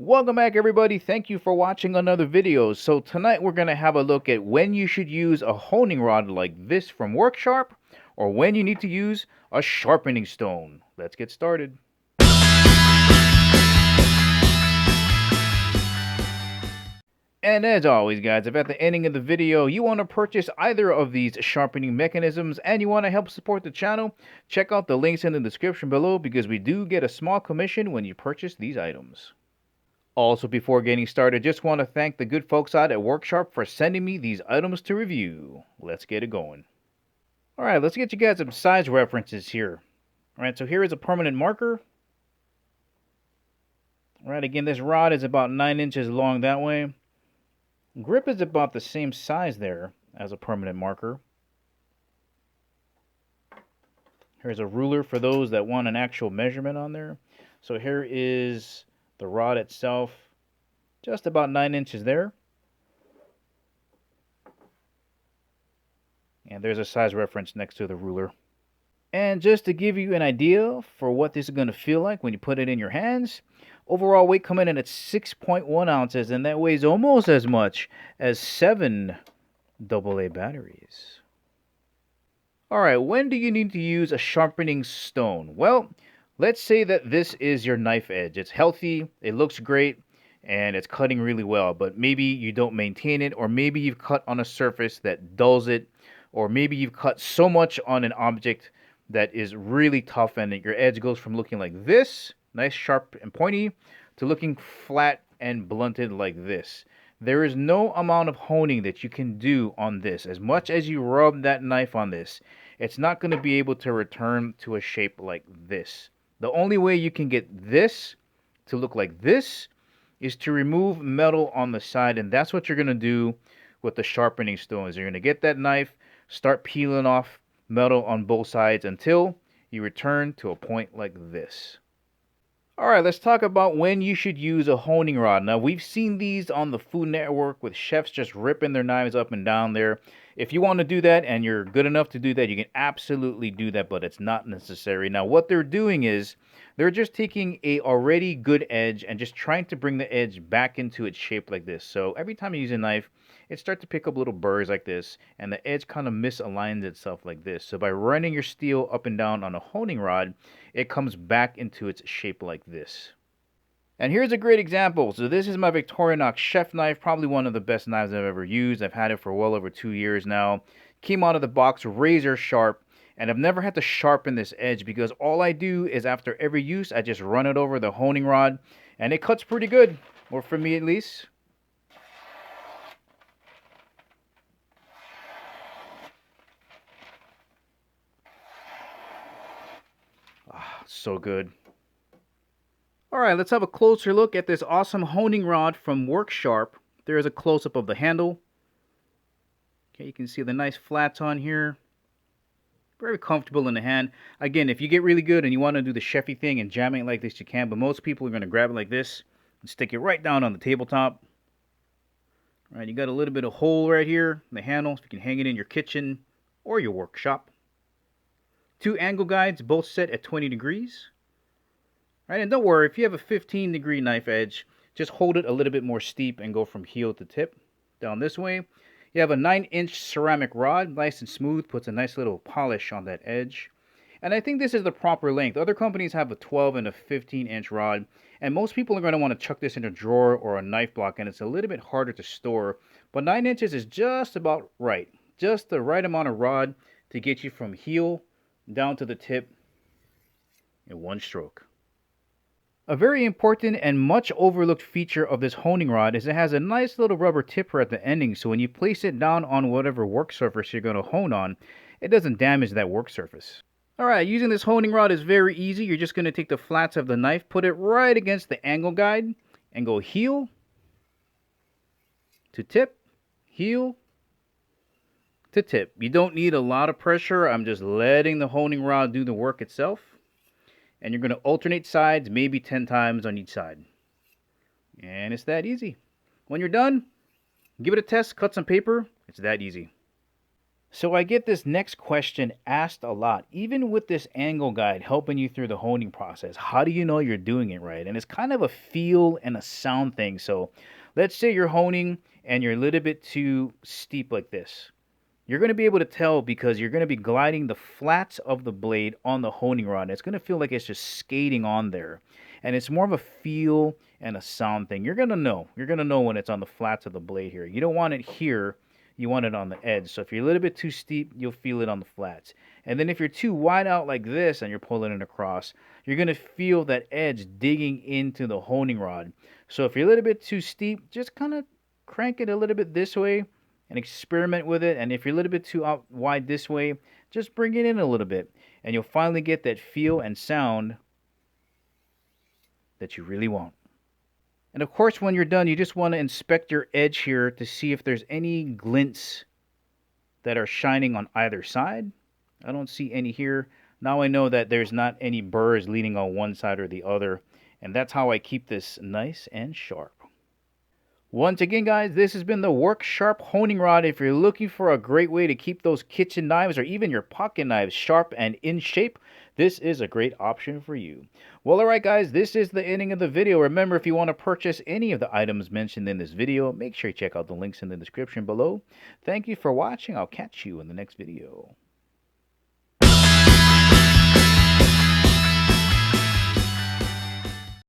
Welcome back, everybody. Thank you for watching another video. So tonight we're going to have a look at when you should use a honing rod like this from Worksharp or when you need to use a sharpening stone. Let's get started. And as always, guys, if at the ending of the video you want to purchase either of these sharpening mechanisms and you want to help support the channel, check out the links in the description below because we do get a small commission when you purchase these items. Also, before getting started, just want to thank the good folks out at Worksharp for sending me these items to review. Let's get it going. Alright, let's get you guys some size references here. Alright, so here is a permanent marker. Alright, again, this rod is about 9 inches long that way. Grip is about the same size there as a permanent marker. Here's a ruler for those that want an actual measurement on there. So here is the rod itself, just about 9 inches there. And there's a size reference next to the ruler. And just to give you an idea for what this is going to feel like when you put it in your hands, overall weight coming in at 6.1 ounces, and that weighs almost as much as 7 AA batteries. Alright, when do you need to use a sharpening stone? Well, let's say that this is your knife edge. It's healthy, it looks great, and it's cutting really well, but maybe you don't maintain it, or maybe you've cut on a surface that dulls it, or maybe you've cut so much on an object that is really tough and your edge goes from looking like this, nice, sharp, and pointy, to looking flat and blunted like this. There is no amount of honing that you can do on this. As much as you rub that knife on this, it's not going to be able to return to a shape like this. The only way you can get this to look like this is to remove metal on the side, and that's what you're going to do with the sharpening stones. You're going to get that knife, start peeling off metal on both sides until you return to a point like this. Alright, let's talk about when you should use a honing rod. Now, we've seen these on the Food Network with chefs just ripping their knives up and down there. If you want to do that and you're good enough to do that, you can absolutely do that, but it's not necessary. Now, what they're doing is they're just taking a already good edge and just trying to bring the edge back into its shape like this. So every time you use a knife, it starts to pick up little burrs like this, and the edge kind of misaligns itself like this. So by running your steel up and down on a honing rod, it comes back into its shape like this. And here's a great example. So this is my Victorinox chef knife, probably one of the best knives I've ever used. I've had it for well over 2 years now. Came out of the box razor sharp, and I've never had to sharpen this edge because all I do is after every use, I just run it over the honing rod, and it cuts pretty good, or for me at least. So good. Alright, let's have a closer look at this awesome honing rod from Worksharp. There is a close-up of the handle. Okay, you can see the nice flats on here. Very comfortable in the hand. Again, if you get really good and you want to do the chefy thing and jam it like this, you can. But most people are going to grab it like this and stick it right down on the tabletop. Alright, you got a little bit of hole right here in the handle, so you can hang it in your kitchen or your workshop. 2 angle guides, both set at 20 degrees. Right, and don't worry, if you have a 15-degree knife edge, just hold it a little bit more steep and go from heel to tip. Down this way, you have a 9-inch ceramic rod, nice and smooth, puts a nice little polish on that edge. And I think this is the proper length. Other companies have a 12 and a 15-inch rod, and most people are going to want to chuck this in a drawer or a knife block, and it's a little bit harder to store. But 9 inches is just about right. Just the right amount of rod to get you from heel down to the tip in one stroke. A very important and much overlooked feature of this honing rod is it has a nice little rubber tipper at the ending, so when you place it down on whatever work surface you're going to hone on, it doesn't damage that work surface. Alright, using this honing rod is very easy. You're just going to take the flats of the knife, put it right against the angle guide, and go heel to tip, heel to tip. You don't need a lot of pressure. I'm just letting the honing rod do the work itself. And you're going to alternate sides, maybe 10 times on each side. And it's that easy. When you're done, give it a test, cut some paper. It's that easy. So I get this next question asked a lot, even with this angle guide helping you through the honing process. How do you know you're doing it right? And it's kind of a feel and a sound thing. So let's say you're honing and you're a little bit too steep like this. You're going to be able to tell because you're going to be gliding the flats of the blade on the honing rod. It's going to feel like it's just skating on there. And it's more of a feel and a sound thing. You're going to know. You're going to know when it's on the flats of the blade here. You don't want it here. You want it on the edge. So if you're a little bit too steep, you'll feel it on the flats. And then if you're too wide out like this and you're pulling it across, you're going to feel that edge digging into the honing rod. So if you're a little bit too steep, just kind of crank it a little bit this way and experiment with it. And if you're a little bit too out wide this way, just bring it in a little bit. And you'll finally get that feel and sound that you really want. And of course, when you're done, you just want to inspect your edge here to see if there's any glints that are shining on either side. I don't see any here. Now I know that there's not any burrs leaning on one side or the other. And that's how I keep this nice and sharp. Once again, guys, this has been the Work Sharp Honing Rod. If you're looking for a great way to keep those kitchen knives or even your pocket knives sharp and in shape, this is a great option for you. Well, alright guys, this is the ending of the video. Remember, if you want to purchase any of the items mentioned in this video, make sure you check out the links in the description below. Thank you for watching. I'll catch you in the next video.